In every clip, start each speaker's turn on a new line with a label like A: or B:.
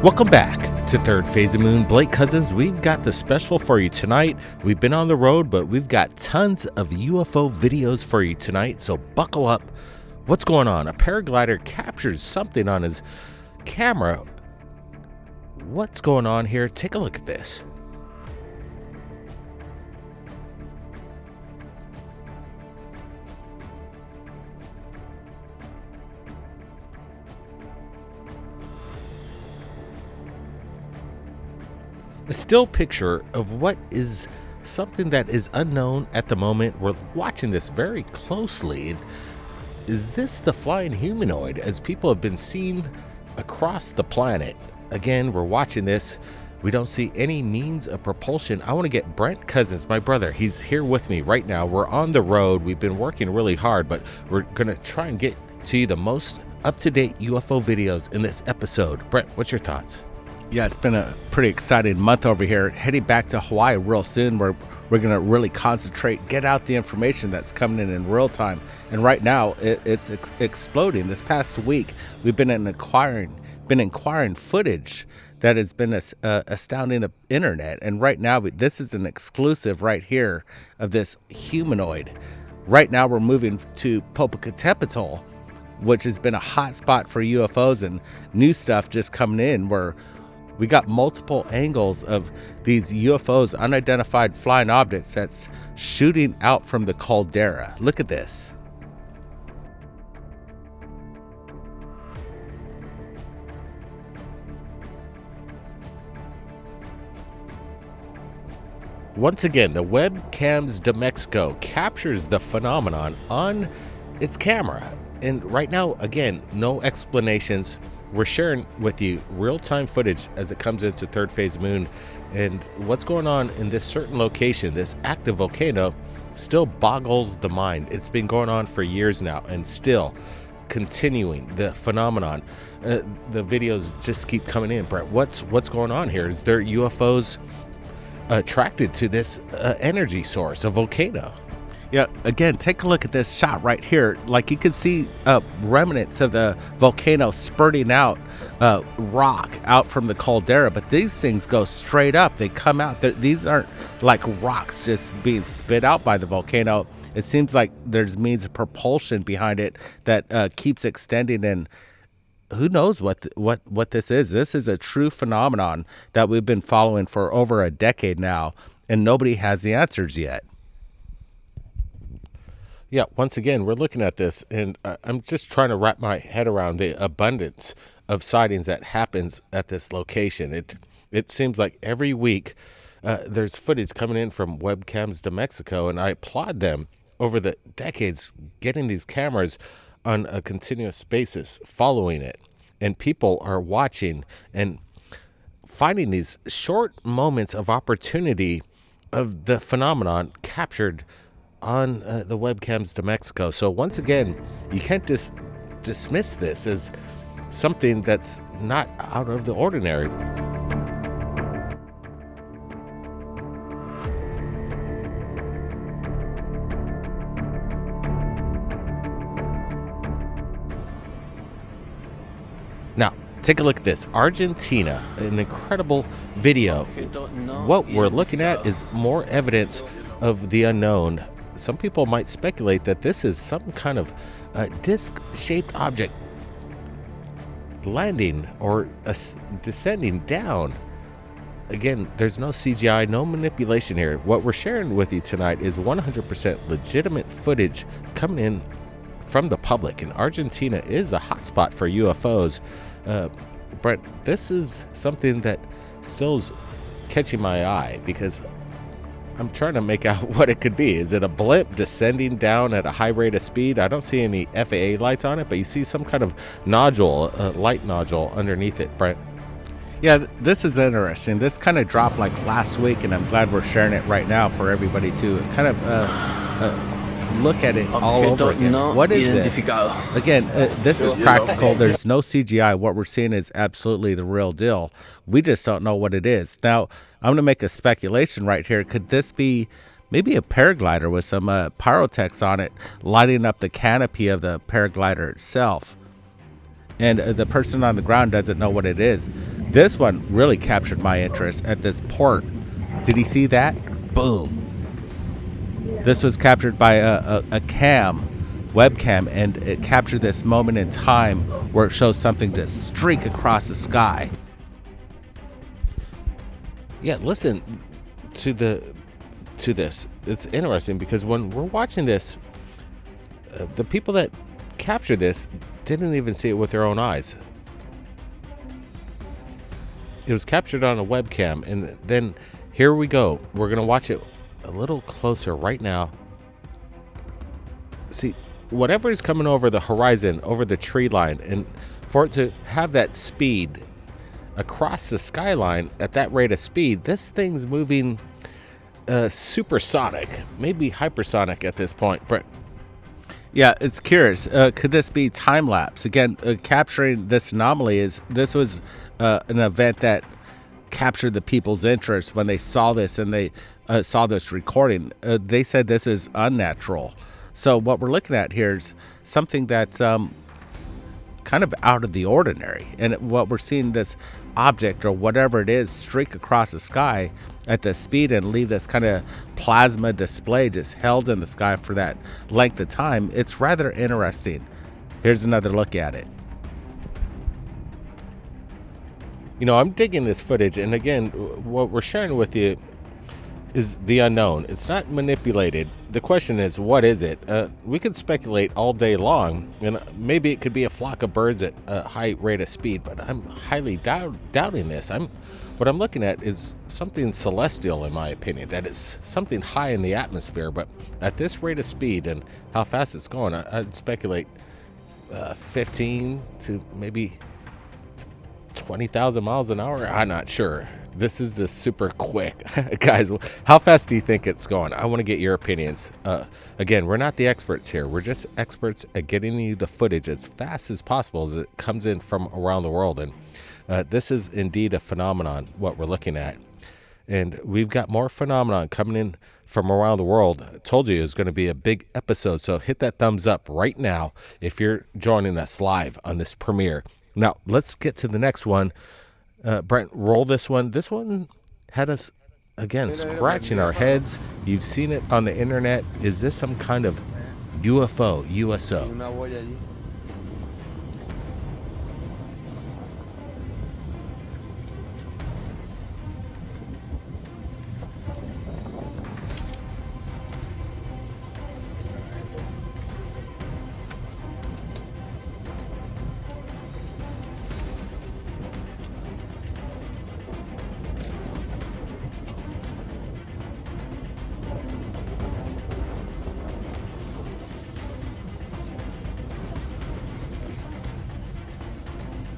A: Welcome back to Third Phase of Moon. Blake Cousins, we've got the special for you tonight. We've been on the road, but we've got tons of UFO videos for you tonight, so buckle up. What's going on? A paraglider captures something on his camera. What's going on here? Take a look at this. A still picture of what is something that is unknown at the moment. We're watching this very closely. Is this the flying humanoid, as people have been seen across the planet? Again, we're watching this. We don't see any means of propulsion. I want to get Brent Cousins, my brother. He's here with me right now. We're on the road. We've been working really hard, but we're going to try and get to you the most up-to-date UFO videos in this episode. Brent, what's your thoughts?
B: Yeah, it's been a pretty exciting month over here. Heading back to Hawaii real soon, where we're going to really concentrate, get out the information that's coming in real time. And right now, it's exploding. This past week, we've been acquiring footage that has been astounding the internet. And right now, this is an exclusive right here of this humanoid. Right now, we're moving to Popocatépetl, which has been a hot spot for UFOs, and new stuff just coming in where we got multiple angles of these UFOs, unidentified flying objects that's shooting out from the caldera. Look at this.
A: Once again, the webcams de Mexico captures the phenomenon on its camera. And right now, again, no explanations. We're sharing with you real-time footage as it comes into Third Phase Moon, and what's going on in this certain location, this active volcano, still boggles the mind. It's been going on for years now and still continuing the phenomenon. The videos just keep coming in. Brett, what's going on here? Is there UFOs attracted to this energy source, a volcano?
B: Yeah, again, take a look at this shot right here. Like, you can see remnants of the volcano spurting out rock out from the caldera, but these things go straight up. They come out. These aren't like rocks just being spit out by the volcano. It seems like there's means of propulsion behind it that keeps extending, and who knows what this is. This is a true phenomenon that we've been following for over a decade now, and nobody has the answers yet.
A: Yeah, once again, we're looking at this, and I'm just trying to wrap my head around the abundance of sightings that happens at this location. It seems like every week there's footage coming in from webcams de Mexico, and I applaud them over the decades getting these cameras on a continuous basis, following it. And people are watching and finding these short moments of opportunity of the phenomenon captured on the webcams de Mexico. So once again, you can't just dismiss this as something that's not out of the ordinary. Now, take a look at this. Argentina, an incredible video. What we're looking at is more evidence of the unknown. Some people might speculate that this is some kind of disc-shaped object landing or descending down. Again, there's no CGI, no manipulation here. What we're sharing with you tonight is 100% legitimate footage coming in from the public, and Argentina is a hotspot for UFOs. Brent, this is something that still's catching my eye because I'm trying to make out what it could be. Is it a blimp descending down at a high rate of speed? I don't see any FAA lights on it, but you see some kind of nodule, a light nodule underneath it, Brent.
B: Yeah, this is interesting. This kind of dropped like last week, and I'm glad we're sharing it right now for everybody to kind of look at it all over again. What is this? Again, this is practical. There's no CGI. What we're seeing is absolutely the real deal. We just don't know what it is. Now, I'm going to make a speculation right here. Could this be maybe a paraglider with some pyrotechs on it, lighting up the canopy of the paraglider itself? and the person on the ground doesn't know what it is. This one really captured my interest at this port. Did he see that? Boom. This was captured by a webcam, and it captured this moment in time where it shows something just streak across the sky.
A: Yeah, listen to this. It's interesting because when we're watching this, the people that captured this didn't even see it with their own eyes. It was captured on a webcam, and then here we go. We're gonna watch it a little closer right now. See, whatever is coming over the horizon, over the tree line, and for it to have that speed across the skyline at that rate of speed, this thing's moving supersonic, maybe hypersonic at this point. Brent.
B: Yeah, it's curious. Could this be time lapse? Again, capturing this anomaly this was an event that captured the people's interest when they saw this and they saw this recording. They said this is unnatural. So what we're looking at here is something that's kind of out of the ordinary. And what we're seeing, this object or whatever it is streak across the sky at the speed and leave this kind of plasma display just held in the sky for that length of time. It's rather interesting. Here's another look at it.
A: You know, I'm digging this footage, and again, what we're sharing with you is the unknown. It's not manipulated. The question is, what is it? We could speculate all day long, and maybe it could be a flock of birds at a high rate of speed, but I'm highly doubting this. What I'm looking at is something celestial, in my opinion, that it's something high in the atmosphere, but at this rate of speed and how fast it's going, I'd speculate 15 to maybe 20,000 miles an hour. I'm not sure. This is just super quick. Guys, how fast do you think it's going? I want to get your opinions. Again, we're not the experts here. We're just experts at getting you the footage as fast as possible as it comes in from around the world. And this is indeed a phenomenon, what we're looking at. And we've got more phenomenon coming in from around the world. I told you it was going to be a big episode, so hit that thumbs up right now if you're joining us live on this premiere. Now, let's get to the next one. Brent, roll this one. This one had us, again, scratching our heads. You've seen it on the internet. Is this some kind of UFO, USO?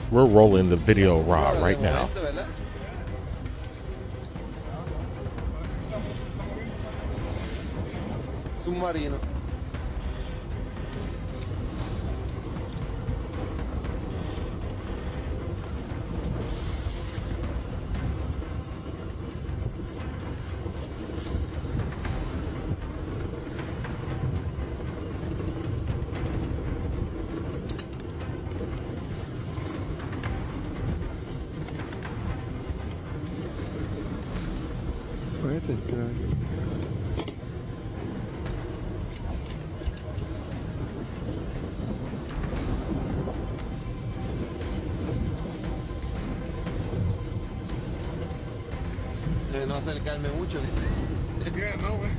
A: We're rolling the video raw right now.
C: Submarino. Puede entrar. No acercarme mucho. Yeah, no, güey.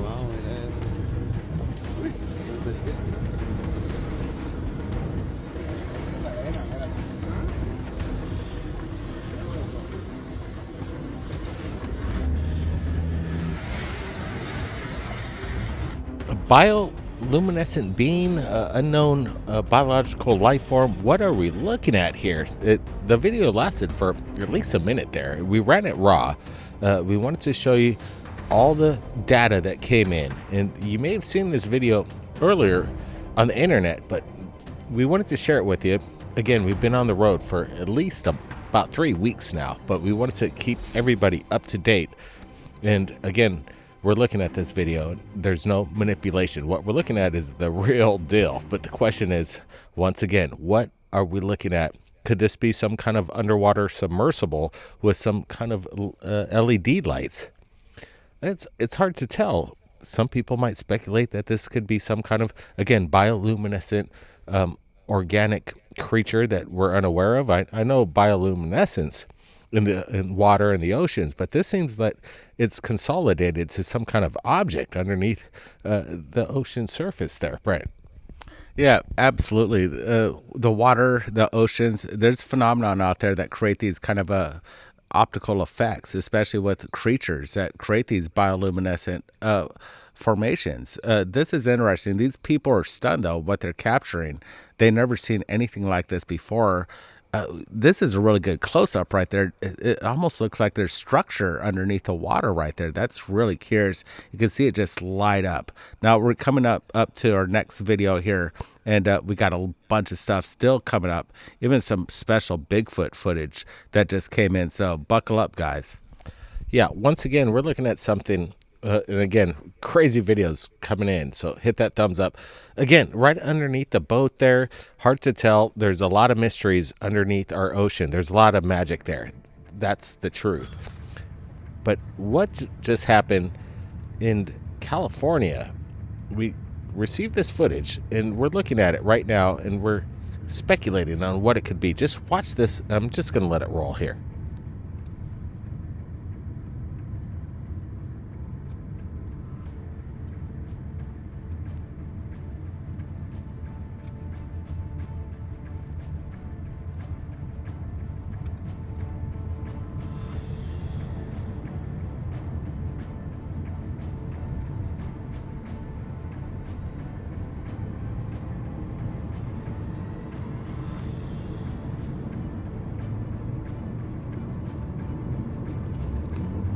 C: Wow, mira eso. Me acerqué.
A: A bioluminescent being, unknown biological life form. What are we looking at here? The video lasted for at least a minute there. We ran it raw. We wanted to show you all the data that came in. And you may have seen this video earlier on the internet, but we wanted to share it with you. Again, we've been on the road for at least about 3 weeks now, but we wanted to keep everybody up to date. And again, we're looking at this video, there's no manipulation. What we're looking at is the real deal. But the question is, once again, what are we looking at? Could this be some kind of underwater submersible with some kind of LED lights? It's hard to tell. Some people might speculate that this could be some kind of, again, bioluminescent organic creature that we're unaware of. I know bioluminescence in water and the oceans, but this seems that it's consolidated to some kind of object underneath the ocean surface there, Brent.
B: Yeah, absolutely. The water, the oceans, there's phenomenon out there that create these kind of optical effects, especially with creatures that create these bioluminescent formations. This is interesting. These people are stunned, though, what they're capturing. They've never seen anything like this before. This is a really good close-up right there. It almost looks like there's structure underneath the water right there. That's really curious. You can see it just light up. Now we're coming up to our next video here, and we got a bunch of stuff still coming up, even some special Bigfoot footage that just came in. So buckle up, guys.
A: Yeah, once again, we're looking at something, and again, crazy videos coming in. So hit that thumbs up. Again, right underneath the boat there, hard to tell. There's a lot of mysteries underneath our ocean. There's a lot of magic there. That's the truth. But what just happened in California? We received this footage, and we're looking at it right now, and we're speculating on what it could be. Just watch this. I'm just going to let it roll here.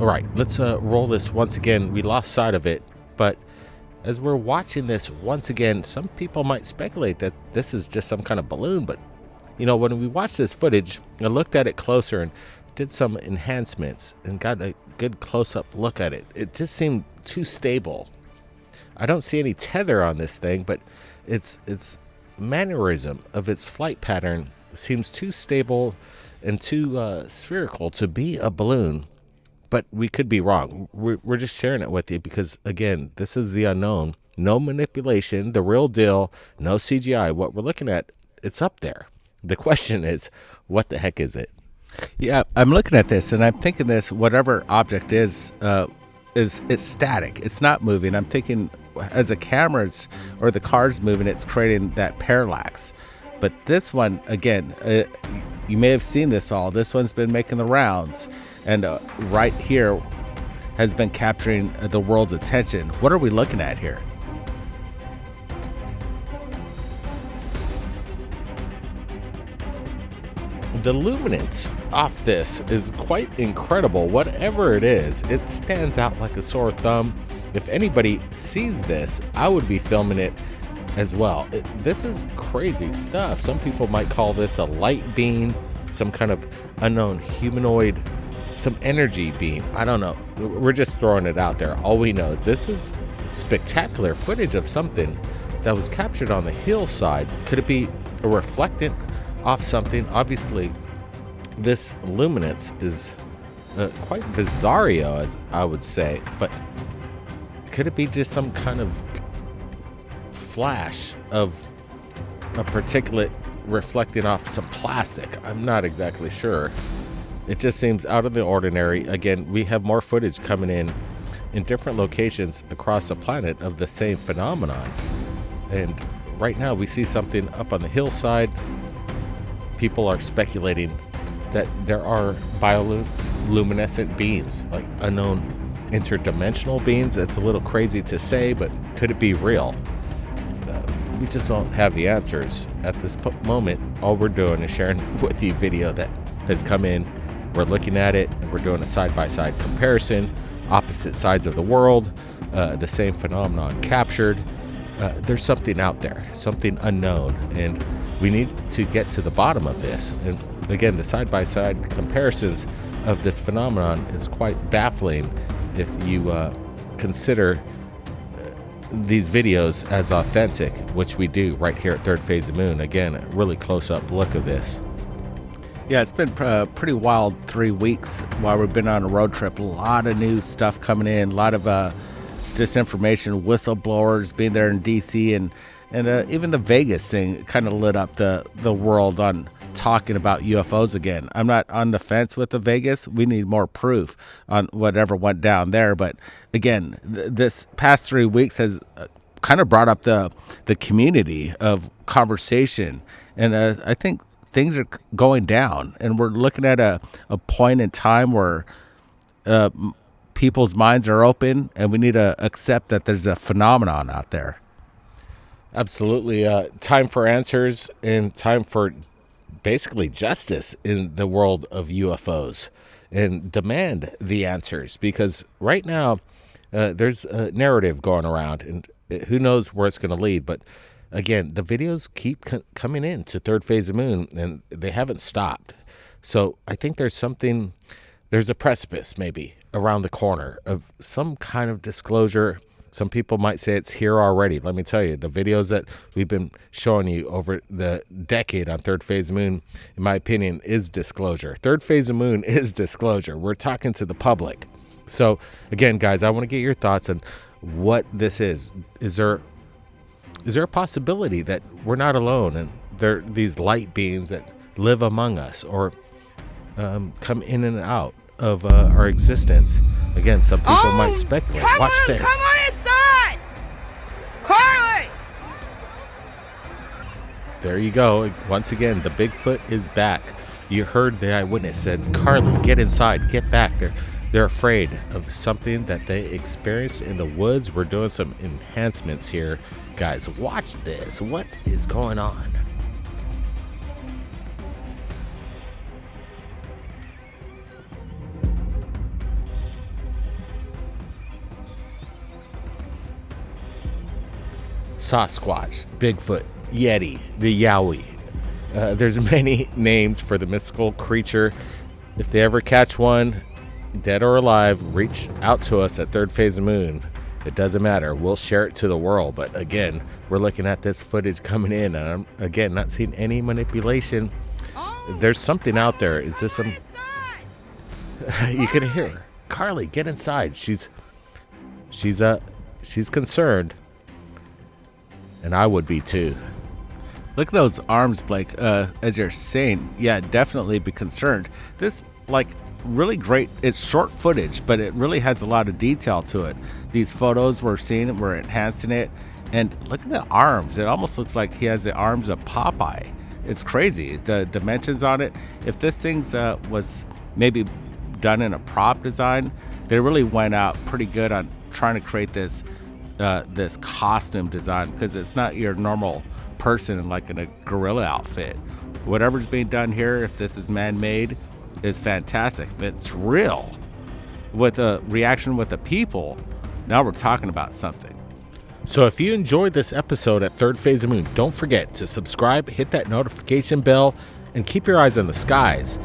A: All right, let's roll this once again. We lost sight of it, but as we're watching this once again, some people might speculate that this is just some kind of balloon. But, you know, when we watched this footage, I looked at it closer and did some enhancements and got a good close-up look at it. It just seemed too stable. I don't see any tether on this thing, but its mannerism of its flight pattern seems too stable and too spherical to be a balloon. But we could be wrong. We're just sharing it with you because, again, this is the unknown. No manipulation, the real deal, no CGI. What we're looking at, it's up there. The question is, what the heck is it?
B: Yeah, I'm looking at this, and I'm thinking this, whatever object is it's static. It's not moving. I'm thinking as the camera's or the car's moving, it's creating that parallax. But this one, again, you may have seen this all. This one's been making the rounds. And right here has been capturing the world's attention. What are we looking at here?
A: The luminance off this is quite incredible. Whatever it is, it stands out like a sore thumb. If anybody sees this, I would be filming it as well. This is crazy stuff. Some people might call this a light beam, some kind of unknown humanoid, some energy beam. I don't know. We're just throwing it out there. All we know, this is spectacular footage of something that was captured on the hillside. Could it be a reflectant off something? Obviously, this luminance is quite bizarro, as I would say. But could it be just some kind of flash of a particulate reflecting off some plastic? I'm not exactly sure. It just seems out of the ordinary. Again, we have more footage coming in different locations across the planet of the same phenomenon. And right now we see something up on the hillside. People are speculating that there are bioluminescent beings, like unknown interdimensional beings. That's a little crazy to say, but could it be real? We just don't have the answers at this moment. All we're doing is sharing with you video that has come in. We're looking at it, and we're doing a side-by-side comparison, opposite sides of the world, the same phenomenon captured. There's something out there, something unknown, and we need to get to the bottom of this. And again, the side-by-side comparisons of this phenomenon is quite baffling if you consider these videos as authentic, which we do right here at Third Phase of Moon. Again, a really close-up look of this.
B: Yeah, it's been pretty wild 3 weeks while we've been on a road trip. A lot of new stuff coming in, a lot of disinformation, whistleblowers being there in DC, and even the Vegas thing kind of lit up the world on talking about UFOs again. I'm not on the fence with the Vegas. We need more proof on whatever went down there. But again, this past 3 weeks has kind of brought up the community of conversation. And I think things are going down. And we're looking at a point in time where people's minds are open, and we need to accept that there's a phenomenon out there.
A: Absolutely. Time for answers and time for basically justice in the world of UFOs, and demand the answers, because right now there's a narrative going around, and who knows where it's going to lead. But again, the videos keep coming in to Third Phase of Moon, and they haven't stopped. So I think there's a precipice maybe around the corner of some kind of disclosure. Some people might say it's here already. Let me tell you, the videos that we've been showing you over the decade on Third Phase of Moon, in my opinion, is disclosure. Third Phase of Moon is disclosure. We're talking to the public. So again, guys, I want to get your thoughts on what this is. Is there a possibility that we're not alone, and there are these light beings that live among us, or come in and out of our existence? Again, some people might speculate. Watch this.
D: Come on inside! Carly!
A: There you go. Once again, the Bigfoot is back. You heard the eyewitness said, Carly, get inside, get back. They're afraid of something that they experienced in the woods. We're doing some enhancements here. Guys, watch this. What is going on? Sasquatch, Bigfoot, Yeti, the Yowie. There's many names for the mystical creature. If they ever catch one, dead or alive, reach out to us at Third Phase of Moon. It doesn't matter. We'll share it to the world. But again, we're looking at this footage coming in, and I'm, again, not seeing any manipulation. There's something out there. Is this some... You can hear her. Carly, get inside. She's concerned. And I would be too.
B: Look at those arms, Blake. As you're saying, yeah, definitely be concerned. This, really great. It's short footage, but it really has a lot of detail to it. These photos we're seeing, we're enhancing it. And look at the arms. It almost looks like he has the arms of Popeye. It's crazy. The dimensions on it. If this thing was maybe done in a prop design, they really went out pretty good on trying to create this costume design, because it's not your normal person in a gorilla outfit. Whatever's being done here, if this is man-made, is fantastic. If it's real, with a reaction with the people, now we're talking about something.
A: So if you enjoyed this episode at Third Phase of Moon, don't forget to subscribe, hit that notification bell, and keep your eyes on the skies.